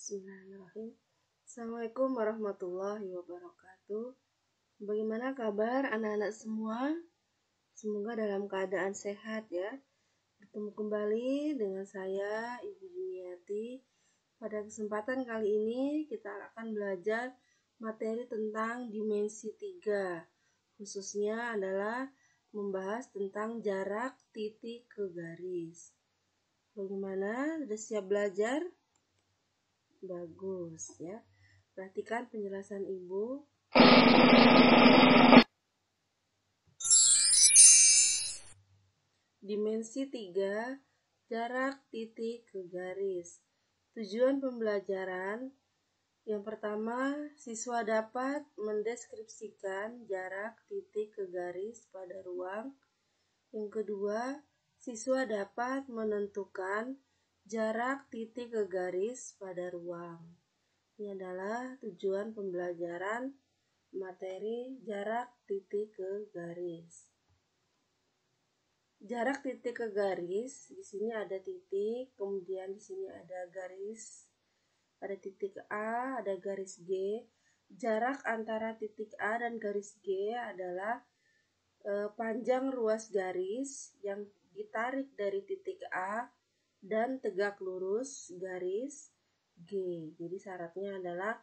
Bismillahirrahmanirrahim. Assalamualaikum warahmatullahi wabarakatuh. Bagaimana kabar anak-anak semua? Semoga dalam keadaan sehat ya. Bertemu kembali dengan saya Ibu Juniati. Pada kesempatan kali ini kita akan belajar materi tentang dimensi 3. Khususnya adalah membahas tentang jarak titik ke garis. Bagaimana? Sudah siap belajar? Bagus ya. Perhatikan penjelasan Ibu. Dimensi 3, jarak titik ke garis. Tujuan pembelajaran: yang pertama, siswa dapat mendeskripsikan jarak titik ke garis pada ruang. Yang kedua, siswa dapat menentukan jarak titik ke garis pada ruang. Ini adalah tujuan pembelajaran materi jarak titik ke garis. Jarak titik ke garis, di sini ada titik, kemudian di sini ada garis, ada titik A, ada garis G. Jarak antara titik A dan garis G adalah panjang ruas garis yang ditarik dari titik A dan tegak lurus garis G. Jadi syaratnya adalah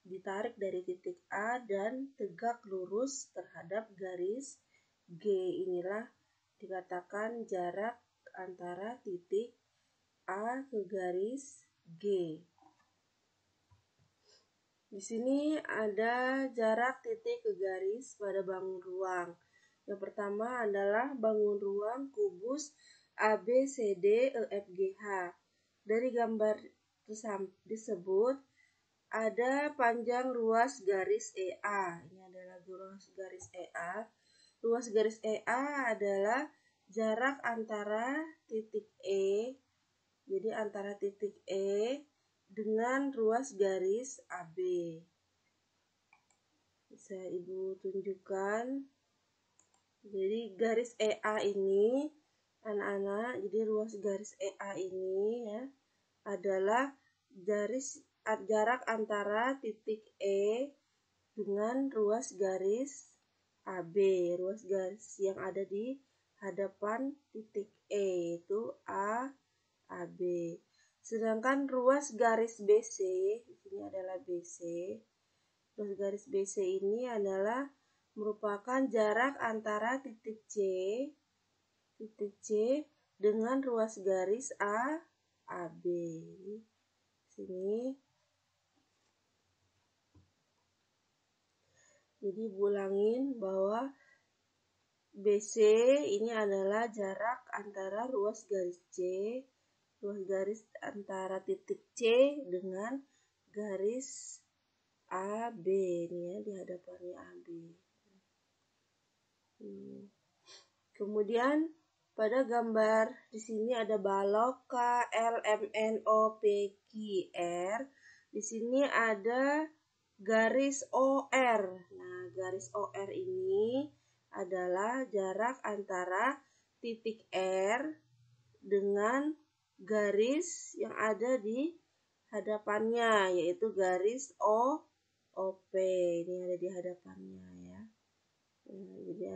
ditarik dari titik A dan tegak lurus terhadap garis G. Inilah dikatakan jarak antara titik A ke garis G. Di sini ada jarak titik ke garis pada bangun ruang. Yang pertama adalah bangun ruang kubus ABCDEFGH. Dari gambar tersebut ada panjang ruas garis EA. Ini adalah ruas garis EA. Ruas garis EA adalah jarak antara titik E. Jadi antara titik E dengan ruas garis AB. Bisa Ibu tunjukkan. Jadi garis EA ini anak-anak, jadi ruas garis EA ini ya adalah jarak antara titik E dengan ruas garis AB, ruas garis yang ada di hadapan titik E itu AB. Sedangkan ruas garis BC, ini adalah BC. Ruas garis BC ini adalah merupakan jarak antara titik C dengan ruas garis AB. Sini. Jadi ulangin bahwa BC ini adalah jarak antara ruas garis antara titik C dengan garis AB ini ya, di hadapannya AB. Kemudian pada gambar di sini ada balok K, L, M, N, O, P, Q, R. Di sini ada garis OR. Nah, garis OR ini adalah jarak antara titik R dengan garis yang ada di hadapannya, yaitu garis OP. Ini ada di hadapannya ya. Jadi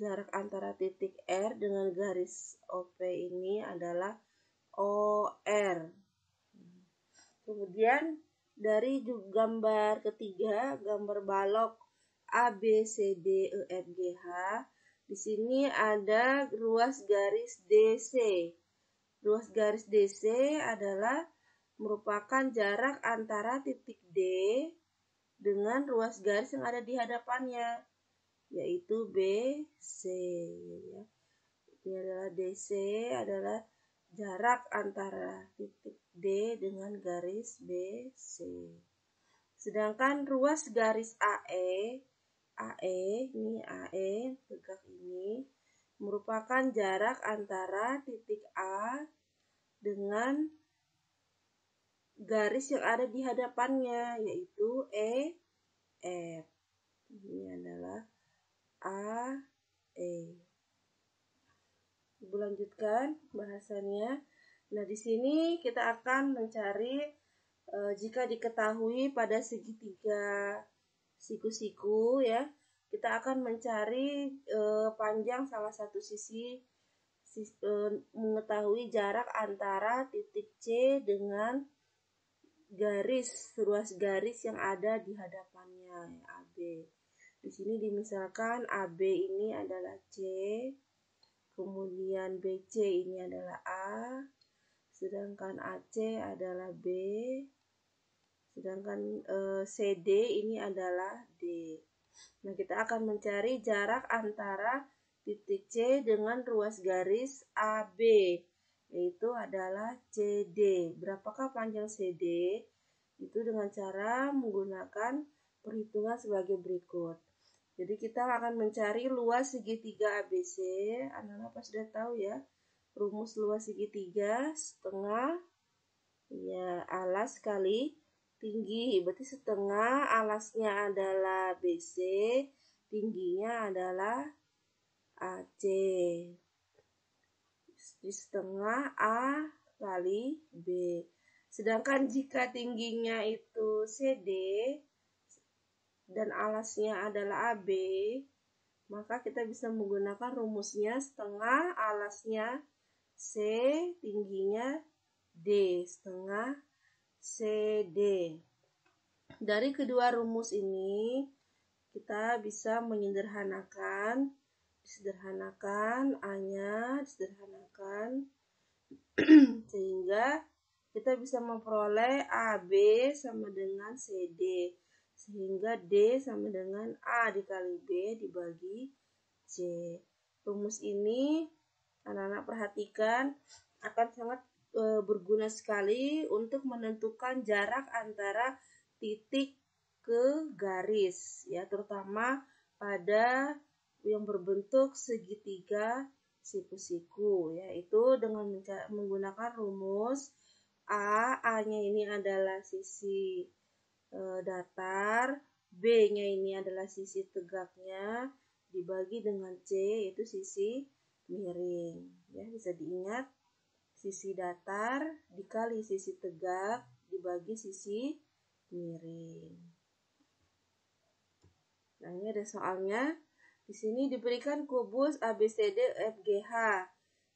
jarak antara titik R dengan garis OP ini adalah OR. Kemudian dari gambar ketiga, gambar balok ABCDEFGH, di sini ada ruas garis DC. Ruas garis DC adalah merupakan jarak antara titik D dengan ruas garis yang ada di hadapannya, yaitu BC. Ya. Ini adalah DC adalah jarak antara titik D dengan garis BC. Sedangkan ruas garis AE ini AE tegak ini merupakan jarak antara titik A dengan garis yang ada di hadapannya, yaitu EF. Ini adalah AE. Ibu lanjutkan bahasannya. Nah, di sini kita akan mencari jika diketahui pada segitiga siku-siku ya, kita akan mencari panjang salah satu sisi, mengetahui jarak antara titik C dengan ruas garis yang ada di hadapannya, AB. Di sini dimisalkan AB ini adalah C, kemudian BC ini adalah A, sedangkan AC adalah B, sedangkan CD ini adalah D. Nah, kita akan mencari jarak antara titik C dengan ruas garis AB, yaitu adalah CD. Berapakah panjang CD? Itu dengan cara menggunakan perhitungan sebagai berikut. Jadi kita akan mencari luas segitiga ABC. Anak-anak pasti sudah tahu ya. Rumus luas segitiga setengah ya alas kali tinggi. Berarti setengah alasnya adalah BC, tingginya adalah AC. Di setengah A kali B. Sedangkan jika tingginya itu CD dan alasnya adalah AB, maka kita bisa menggunakan rumusnya setengah alasnya C, tingginya D, setengah CD. Dari kedua rumus ini, kita bisa menyederhanakan, A-nya disederhanakan, sehingga kita bisa memperoleh AB sama dengan CD. Sehingga D sama dengan A dikali B dibagi C. Rumus ini anak-anak perhatikan akan sangat berguna sekali untuk menentukan jarak antara titik ke garis ya, terutama pada yang berbentuk segitiga siku-siku, yaitu dengan menggunakan rumus A-nya ini adalah sisi datar, B-nya ini adalah sisi tegaknya, dibagi dengan C, yaitu sisi miring. Ya, bisa diingat, sisi datar dikali sisi tegak dibagi sisi miring. Nah, ini ada soalnya. Di sini diberikan kubus ABCDFGH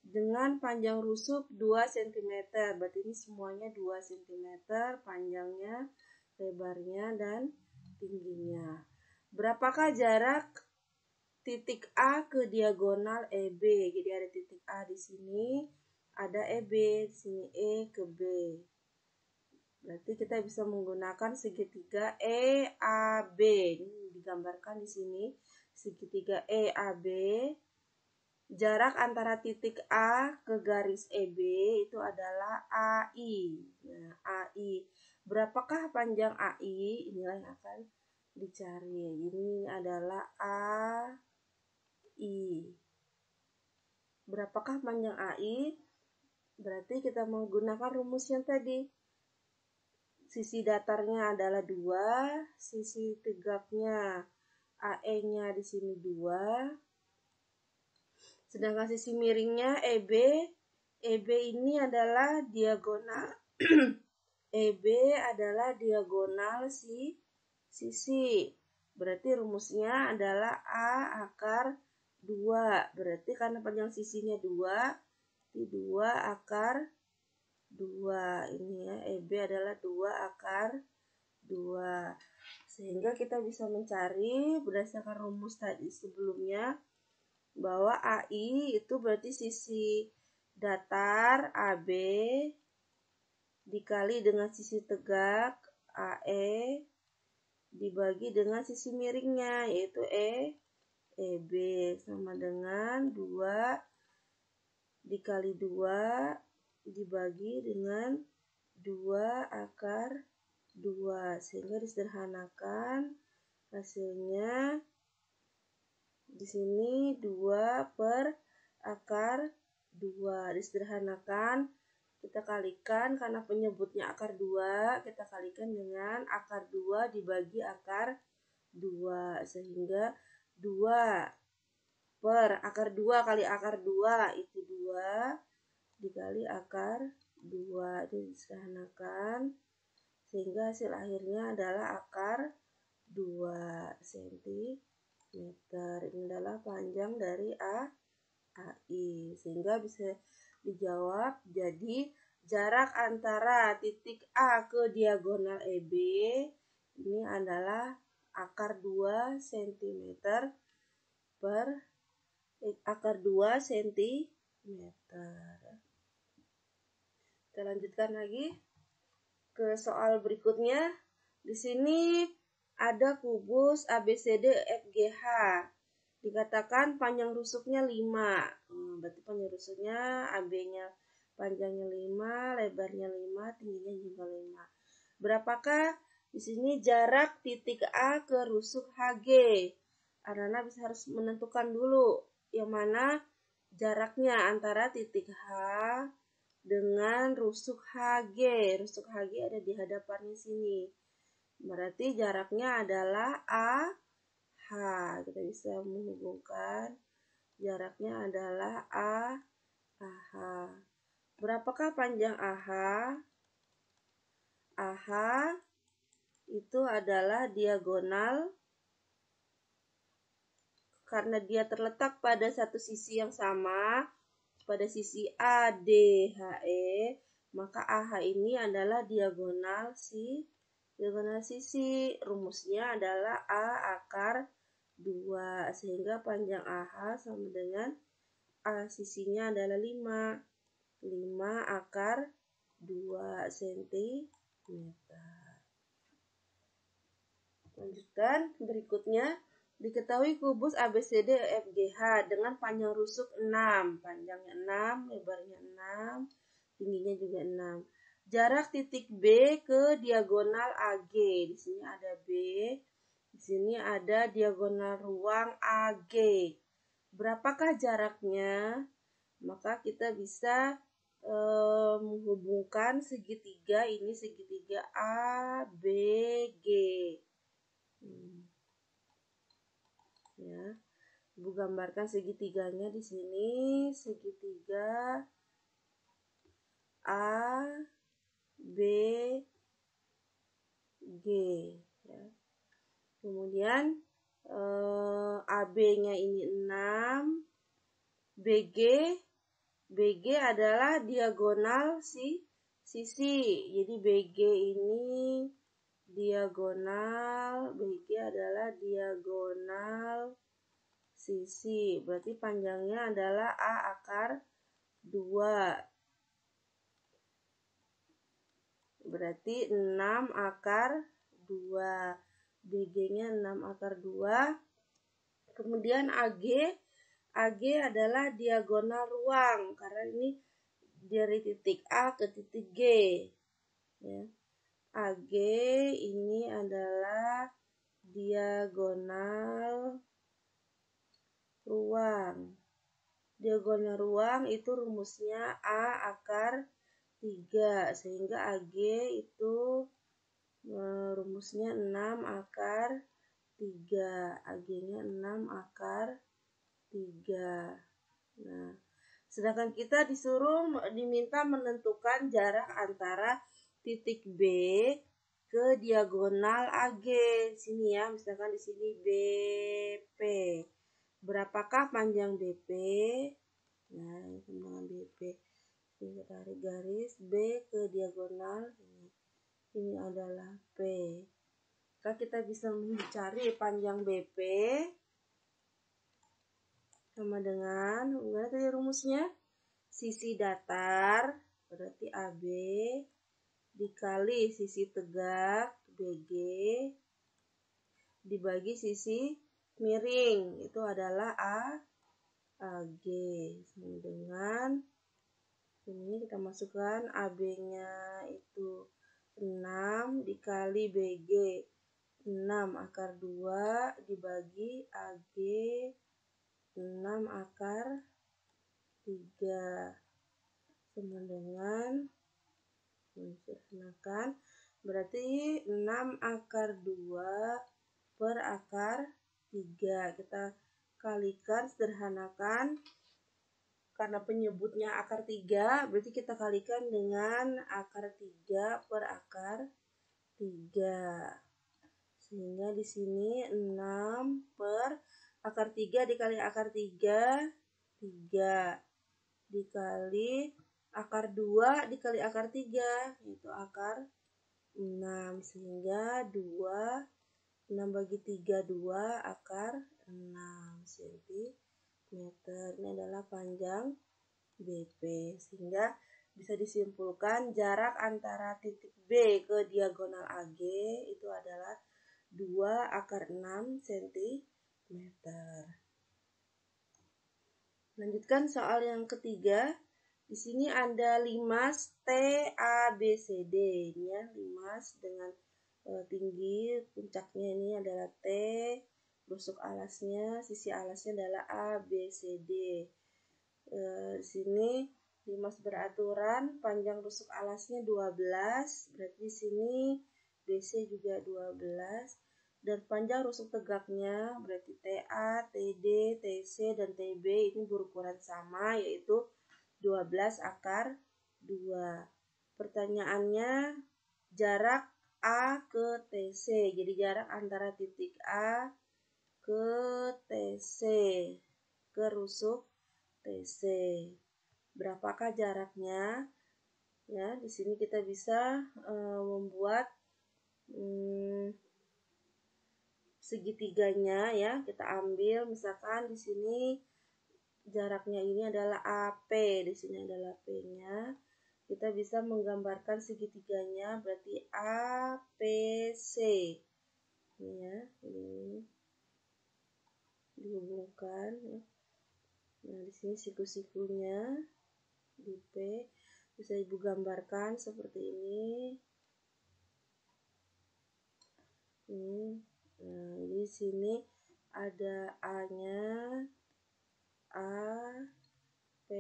dengan panjang rusuk 2 cm. Berarti ini semuanya 2 cm panjangnya, lebarnya, dan tingginya. Berapakah jarak titik A ke diagonal EB? Jadi ada titik A di sini, ada EB di sini, E ke B. Berarti kita bisa menggunakan segitiga EAB. Ini digambarkan di sini, segitiga EAB. Jarak antara titik A ke garis EB itu adalah AI. Nah, AI. Berapakah panjang AI? Inilah yang akan dicari. Ini adalah AI. Berapakah panjang AI? Berarti kita menggunakan rumus yang tadi. Sisi datarnya adalah 2, sisi tegaknya AE-nya di sini 2. Sedangkan sisi miringnya EB ini adalah diagonal. EB adalah diagonal sisi. Berarti rumusnya adalah A akar 2. Berarti karena panjang sisinya 2, 2 akar 2. Ini ya, EB adalah 2 akar 2. Sehingga kita bisa mencari berdasarkan rumus tadi sebelumnya bahwa AI itu berarti sisi datar AB dikali dengan sisi tegak AE dibagi dengan sisi miringnya, yaitu EB, sama dengan 2 dikali 2 dibagi dengan 2 akar 2, sehingga disederhanakan hasilnya di sini 2 per akar 2. Disederhanakan, kita kalikan karena penyebutnya akar 2, kita kalikan dengan akar 2 dibagi akar 2, sehingga 2 per akar 2 kali akar 2 itu 2 dikali akar 2 disederhanakan sehingga hasil akhirnya adalah akar 2 cm. Ini adalah panjang dari AI, sehingga bisa dijawab jadi jarak antara titik A ke diagonal EB ini adalah akar 2 cm per akar 2 cm. Kita lanjutkan lagi ke soal berikutnya. Di sini ada kubus ABCD FGH. Dikatakan panjang rusuknya 5. Berarti panjang rusuknya AB-nya panjangnya 5, lebarnya 5, tingginya juga 5. Berapakah di sini jarak titik A ke rusuk HG? Anak-anak harus menentukan dulu yang mana jaraknya antara titik H dengan rusuk HG. Rusuk HG ada di hadapannya sini. Berarti jaraknya adalah AH. Kita bisa menghubungkan jaraknya adalah AH. Berapakah panjang AH? AH itu adalah diagonal karena dia terletak pada satu sisi yang sama, pada sisi ADHE, maka AH ini adalah diagonal sisi. Rumusnya adalah A akar 2, sehingga panjang AH sama dengan A sisinya adalah 5. 5 akar 2 cm. Lanjutkan berikutnya. Diketahui kubus ABCD FGH dengan panjang rusuk 6. Panjangnya 6, lebarnya 6, tingginya juga 6. Jarak titik B ke diagonal AG. Di sini ada B. Di sini ada diagonal ruang AG. Berapakah jaraknya? Maka kita bisa menghubungkan segitiga. Ini segitiga ABG. Ya, Ibu gambarkan segitiganya di sini, segitiga A B G. Ya. Kemudian AB-nya ini 6, BG adalah diagonal sisi. Jadi BG ini diagonal, BG adalah diagonal sisi. Berarti panjangnya adalah A akar 2. Berarti 6 akar 2. BG-nya 6 akar 2. Kemudian AG adalah diagonal ruang karena ini dari titik A ke titik G. Ya. AG ini adalah diagonal ruang. Diagonal ruang itu rumusnya A akar 3, sehingga AG itu rumusnya 6 akar 3. AG-nya 6 akar 3. Nah, sedangkan kita diminta menentukan jarak antara titik B ke diagonal AG. Sini ya, misalkan di sini BP. Berapakah panjang BP? Nah, ini panjang BP. Kita tarik garis B ke diagonal ini. Ini adalah P. Maka kita bisa mencari panjang BP sama dengan, gimana tadi rumusnya? Sisi datar berarti AB dikali sisi tegak BG dibagi sisi miring, itu adalah AG. Sama dengan ini kita masukkan AB-nya itu 6 dikali BG 6 akar 2 dibagi AG 6 akar 3 sama dengan disederhanakan berarti 6 akar 2 per akar 3. Kita kalikan, sederhanakan. karena penyebutnya akar 3, berarti kita kalikan dengan akar 3 per akar 3. Sehingga di sini 6 per akar 3 dikali akar 3, 3. Dikali akar 2 dikali akar 3, yaitu akar 6. Sehingga 6 bagi 3, 2 akar 6 cm. Ini adalah panjang BP, sehingga bisa disimpulkan jarak antara titik B ke diagonal AG itu adalah 2 akar 6 cm. Lanjutkan soal yang ketiga. Di sini ada limas TABCD, ini ya, limas dengan tinggi puncaknya ini adalah T, rusuk alasnya, sisi alasnya adalah ABCD. Di sini limas beraturan, panjang rusuk alasnya 12, berarti di sini BC juga 12, dan panjang rusuk tegaknya berarti TA, TD, TC, dan TB ini berukuran sama, yaitu 12 akar 2. Pertanyaannya jarak A ke TC, jadi jarak antara titik A ke TC, ke rusuk TC. Berapakah jaraknya? Ya, di sini kita bisa membuat segitiganya ya. Kita ambil misalkan di sini jaraknya ini adalah AP, di sini adalah P-nya. Kita bisa menggambarkan segitiganya, berarti APC. Ini ya, ini dihubungkan ya. Nah, di sini siku-sikunya di P bisa Ibu gambarkan seperti ini. Nah, di sini ada A-nya, A, P,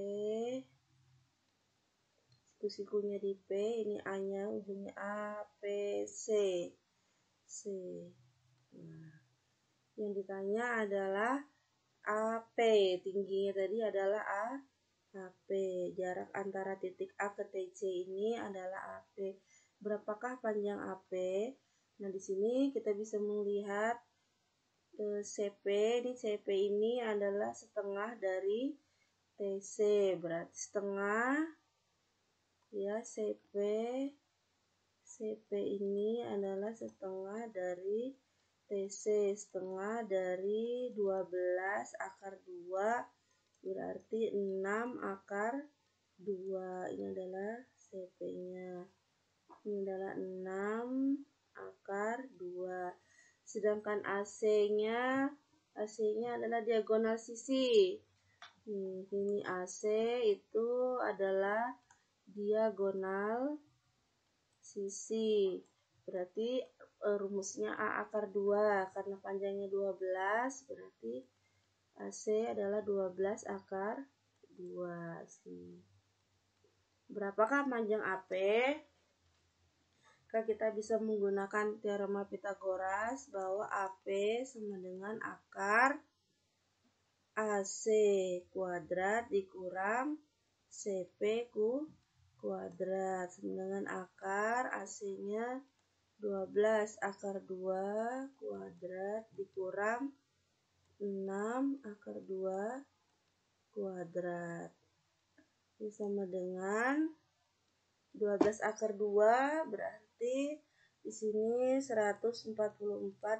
siku-sikunya di P, ini A-nya, ujungnya A, P, C, C. Nah, yang ditanya adalah AP, tingginya tadi adalah AP. Jarak antara titik A ke TC ini adalah AP. Berapakah panjang AP? Nah, di sini kita bisa melihat CP. Ini CP ini adalah setengah dari TC, berarti setengah ya, CP ini adalah setengah dari TC, setengah dari 12 akar 2 berarti 6 akar 2. Ini adalah CP-nya. Ini adalah 6 akar 2. Sedangkan AC-nya adalah diagonal sisi. Ini AC itu adalah diagonal sisi. Berarti rumusnya A akar 2, karena panjangnya 12, berarti AC adalah 12 akar 2. Berapakah panjang AP? Kita bisa menggunakan teorema Pythagoras bahwa AP sama dengan akar AC kuadrat dikurang CP kuadrat, sama dengan akar AC-nya 12 akar 2 kuadrat dikurang 6 akar 2 kuadrat. Ini sama dengan 12 akar 2 berarti di sini 144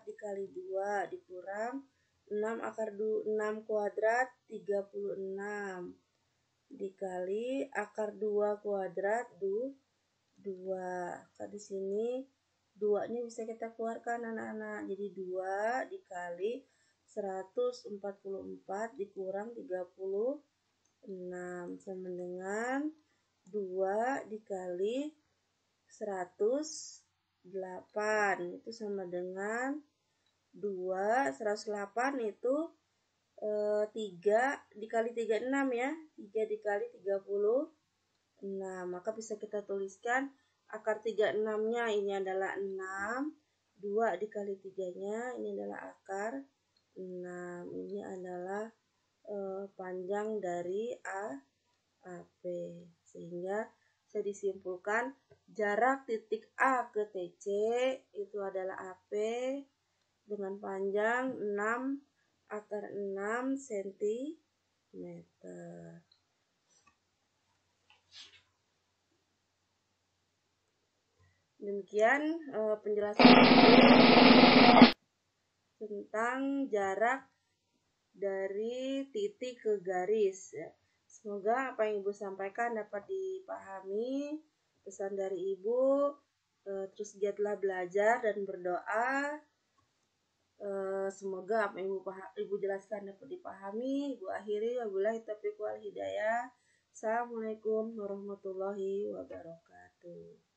dikali 2 dikurang 6 akar 6 kuadrat 36 dikali akar 2 kuadrat 2. Maka di sini 2-nya bisa kita keluarkan anak-anak. Jadi 2 dikali 144 dikurang 36 sama dengan 2 dikali 108 itu sama dengan 108 itu 3 dikali 36 ya, 3 dikali 36. Maka bisa kita tuliskan akar 36-nya ini adalah 6, 2 dikali 3-nya ini adalah akar 6. Ini adalah panjang dari AP. Sehingga bisa disimpulkan jarak titik A ke TC itu adalah AP dengan panjang 6/6 cm. Demikian penjelasan tentang jarak dari titik ke garis. Semoga apa yang Ibu sampaikan dapat dipahami. Pesan dari Ibu, terus giatlah belajar dan berdoa. Semoga apa yang Ibu jelaskan dapat dipahami. Ibu akhiri, wabillahi taufiq wal hidayah. Assalamualaikum warahmatullahi wabarakatuh.